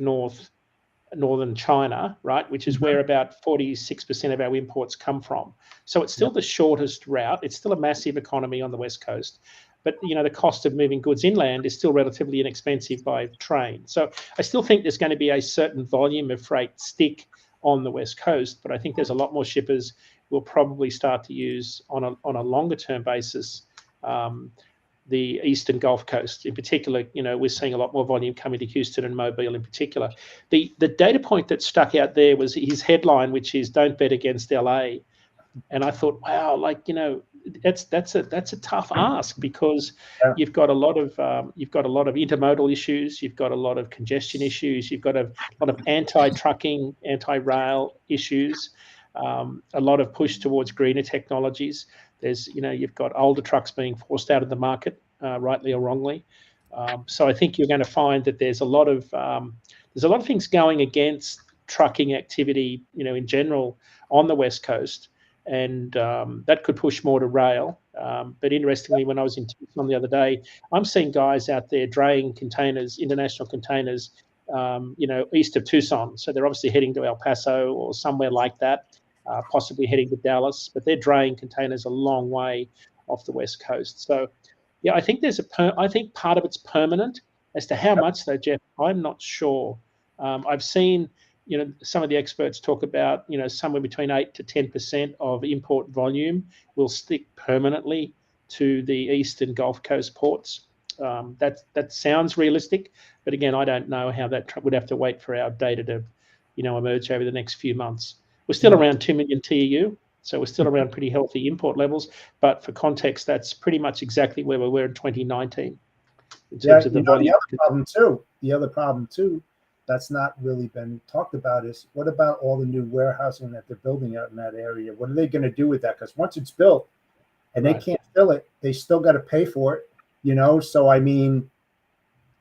northern China, right? Which is where about 46% of our imports come from. So it's still the shortest route. It's still a massive economy on the West Coast. But the cost of moving goods inland is still relatively inexpensive by train. So I still think there's going to be a certain volume of freight stick on the West Coast, but I think there's a lot more shippers will probably start to use on a longer term basis the Eastern Gulf Coast. In particular, we're seeing a lot more volume coming to Houston and Mobile in particular. The data point that stuck out there was his headline, which is "Don't bet against LA." And I thought, wow, that's a tough ask, because you've got a lot of intermodal issues, you've got a lot of congestion issues, you've got a lot of anti-trucking, anti-rail issues, a lot of push towards greener technologies. There's you've got older trucks being forced out of the market, rightly or wrongly. So I think you're going to find that there's a lot of things going against trucking activity, in general on the West Coast. And that could push more to rail. But interestingly, when I was in Tucson the other day, I'm seeing guys out there draying containers, international containers, east of Tucson. So they're obviously heading to El Paso or somewhere like that, possibly heading to Dallas. But they're draying containers a long way off the West Coast. So, yeah, I think I think part of it's permanent. As to how much, though, Jeff, I'm not sure. I've seen some of the experts talk about, somewhere between 8 to 10% of import volume will stick permanently to the Eastern Gulf Coast ports. That sounds realistic, but again, I don't know how that would have to wait for our data to, emerge over the next few months. We're still around 2 million TEU, so we're still around pretty healthy import levels. But for context, that's pretty much exactly where we were in 2019 in terms of the volume. The other problem too, that's not really been talked about is, what about all the new warehousing that they're building out in that area? What are they going to do with that? Because once it's built and they can't fill it, they still got to pay for it, So, I mean,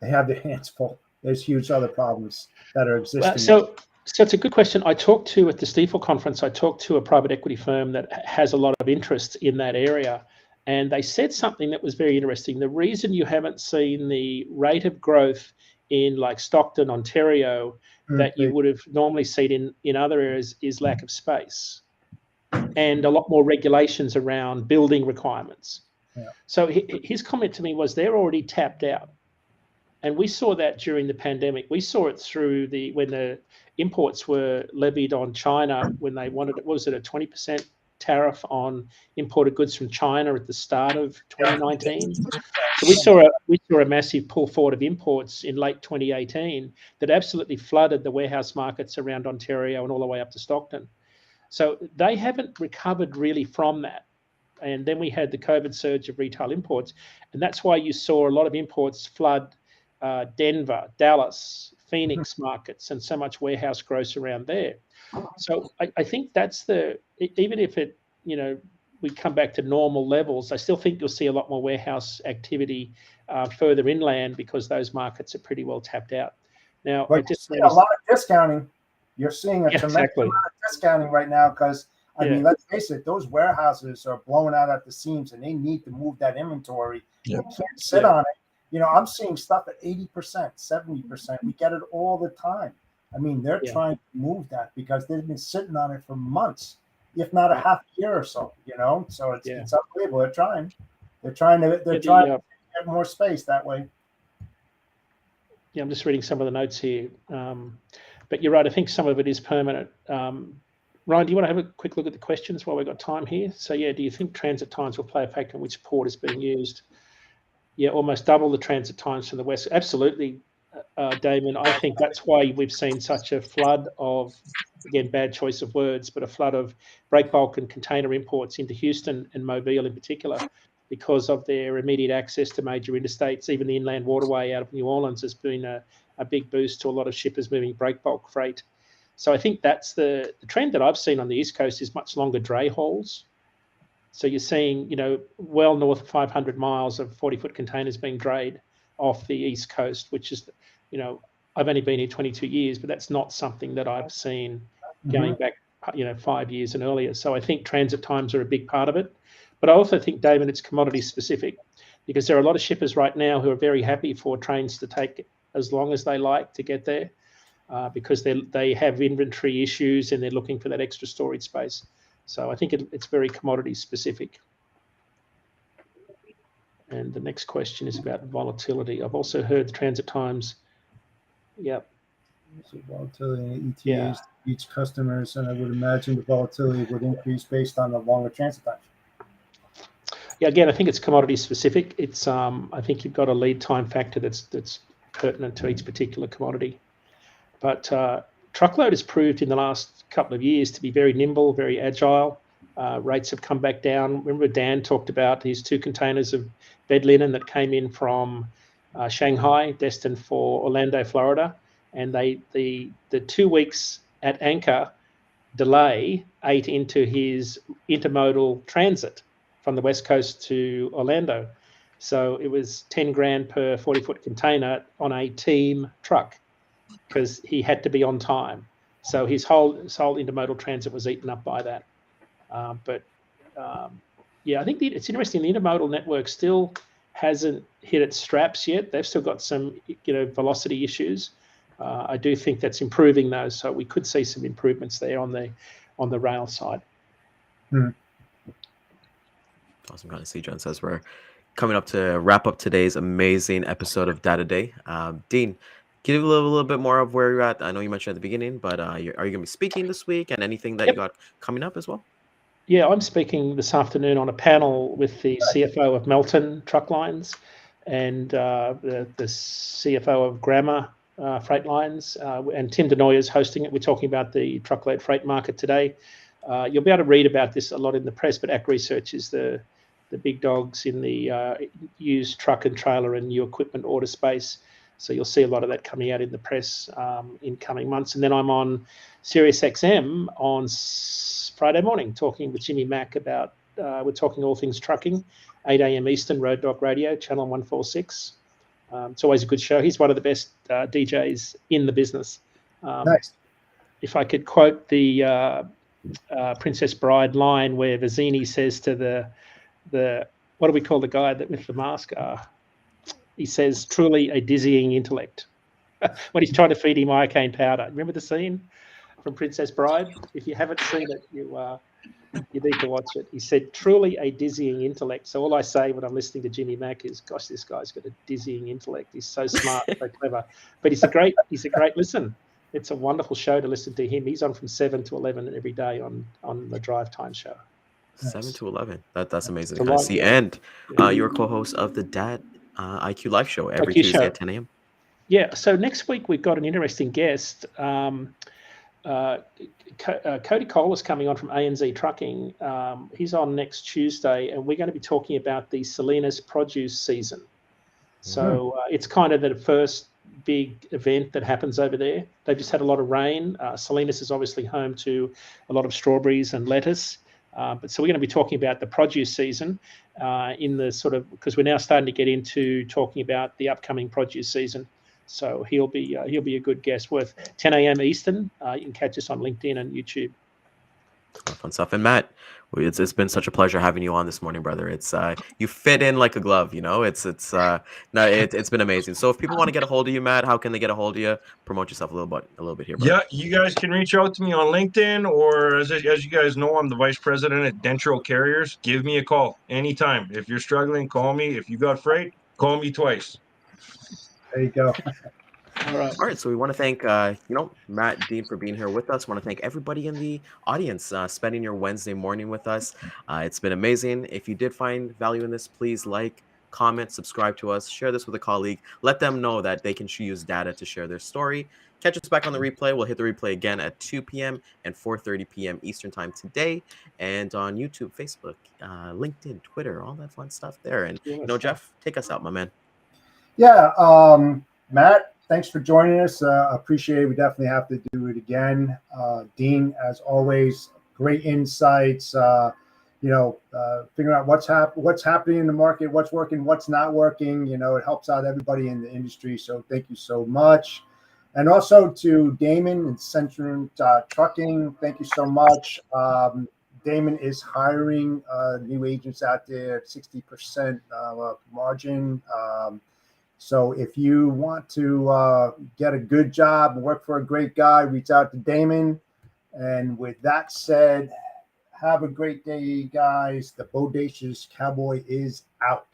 they have their hands full. There's huge other problems that are existing. So it's a good question. At the Stifel conference, I talked to a private equity firm that has a lot of interest in that area. And they said something that was very interesting. The reason you haven't seen the rate of growth in like Stockton, Ontario, that you would have normally seen in other areas is lack of space and a lot more regulations around building requirements. Yeah. So his comment to me was they're already tapped out. And we saw that during the pandemic. We saw it through when the imports were levied on China when they wanted, what was it, a 20% tariff on imported goods from China at the start of 2019. So we saw a massive pull forward of imports in late 2018 that absolutely flooded the warehouse markets around Ontario and all the way up to Stockton. So they haven't recovered really from that. And then we had the COVID surge of retail imports. And that's why you saw a lot of imports flood Denver, Dallas, Phoenix markets, and so much warehouse growth around there. So I think that's even if it, we come back to normal levels, I still think you'll see a lot more warehouse activity further inland because those markets are pretty well tapped out. Now, but you're seeing a lot of discounting. You're seeing a tremendous amount of discounting right now because, I mean, let's face it, those warehouses are blowing out at the seams and they need to move that inventory. They can't sit on it. I'm seeing stuff at 80%, 70%. We get it all the time. I mean, they're trying to move that because they've been sitting on it for months, if not a half a year or so, So it's unbelievable. They're trying. They're trying to get more space that way. Yeah, I'm just reading some of the notes here. But you're right. I think some of it is permanent. Ryan, do you want to have a quick look at the questions while we've got time here? So, do you think transit times will play a factor in which port is being used? Yeah, almost double the transit times from the west. Absolutely, Daman. I think that's why we've seen such a flood of, again, bad choice of words, but a flood of break bulk and container imports into Houston and Mobile in particular, because of their immediate access to major interstates. Even the inland waterway out of New Orleans has been a big boost to a lot of shippers moving break bulk freight. So I think that's the trend that I've seen on the East Coast is much longer dray hauls. So you're seeing, well north of 500 miles of 40-foot containers being drayed off the East Coast, which is, I've only been here 22 years, but that's not something that I've seen going back, 5 years and earlier. So I think transit times are a big part of it. But I also think, David, it's commodity specific because there are a lot of shippers right now who are very happy for trains to take as long as they like to get there because they have inventory issues and they're looking for that extra storage space. So I think it's very commodity specific. And the next question is about volatility. I've also heard the transit times. Yep. So volatility in ETAs to each customers, and I would imagine the volatility would increase based on the longer transit times. Yeah, again, I think it's commodity specific. It's I think you've got a lead time factor that's pertinent to each particular commodity. But Truckload has proved in the last couple of years to be very nimble, very agile. Rates have come back down. Remember Dan talked about these 2 containers of bed linen that came in from Shanghai, destined for Orlando, Florida. And the 2 weeks at anchor delay ate into his intermodal transit from the West Coast to Orlando. So it was 10 grand per 40-foot container on a team truck because he had to be on time. So his whole intermodal transit was eaten up by that. I think it's interesting. The intermodal network still hasn't hit its straps yet. They've still got some, velocity issues. I do think that's improving though. So we could see some improvements there on the rail side. Awesome. Kind of see John says we're coming up to wrap up today's amazing episode of Data Day. Dean, can you give a little bit more of where you're at? I know you mentioned at the beginning, but are you going to be speaking this week and anything that you got coming up as well? Yeah, I'm speaking this afternoon on a panel with the CFO of Melton Truck Lines and the CFO of Grammar Freight Lines, and Tim Denoy is hosting it. We're talking about the truckload freight market today. You'll be able to read about this a lot in the press, but Ac Research is the big dogs in the used truck and trailer and new equipment order space. So you'll see a lot of that coming out in the press in coming months. And then I'm on SiriusXM on Friday morning talking with Jimmy Mack about, we're talking all things trucking, 8 a.m. Eastern, Road Dog Radio, channel 146. It's always a good show. He's one of the best DJs in the business. Nice. If I could quote the Princess Bride line where Vizzini says to the what do we call the guy that with the mask? He says, truly a dizzying intellect. when he's trying to feed him iocane powder. Remember the scene from Princess Bride? If you haven't seen it, you need to watch it. He said, truly a dizzying intellect. So all I say when I'm listening to Jimmy Mack is, gosh, this guy's got a dizzying intellect. He's so smart, so clever. But he's a great listen. It's a wonderful show to listen to him. He's on from 7 to 11 every day on the Drive Time show. 7 to 11. That's amazing It's to a kind of lot, see. yeah. And you're co-host of the Dad IQ Live Show every IQ Tuesday show. at 10 a.m. Yeah. So next week we've got an interesting guest. Cody Cole is coming on from ANZ Trucking. He's on next Tuesday, and we're going to be talking about the Salinas produce season. So it's kind of the first big event that happens over there. They've just had a lot of rain. Salinas is obviously home to a lot of strawberries and lettuce. But so we're going to be talking about the produce season in the sort of, because we're now starting to get into talking about the upcoming produce season. So he'll be a good guest. Worth 10 a.m. Eastern. You can catch us on LinkedIn and YouTube. Fun stuff. And Matt, it's been such a pleasure having you on this morning, brother. It's you fit in like a glove, you know. It's been amazing. So if people want to get a hold of you, Matt, how can they get a hold of you? Promote yourself a little bit here, brother. Yeah, you guys can reach out to me on LinkedIn, or as you guys know, I'm the vice president at Dentro Carriers. Give me a call anytime. If you're struggling, call me. If you got freight, call me twice. There you go. All right. So we want to thank Matt, Dean, for being here with us. Want to thank everybody in the audience spending your Wednesday morning with us. It's been amazing. If you did find value in this, please like, comment, subscribe to us, share this with a colleague. Let them know that they can use data to share their story. Catch us back on the replay. We'll hit the replay again at 2 p.m. and 4:30 p.m. Eastern time today, and on YouTube, Facebook, LinkedIn, Twitter, all that fun stuff there. And Jeff, take us out, my man. Yeah, Matt, thanks for joining us. Appreciate it. We definitely have to do it again. Dean, as always, great insights. Figuring out what's happening in the market, what's working, what's not working. It helps out everybody in the industry. So thank you so much. And also to Daman and Centurion Trucking, thank you so much. Daman is hiring new agents out there at 60% margin. So if you want to get a good job and work for a great guy, reach out to Daman. And with that said, have a great day, guys. The Bodacious Cowboy is out.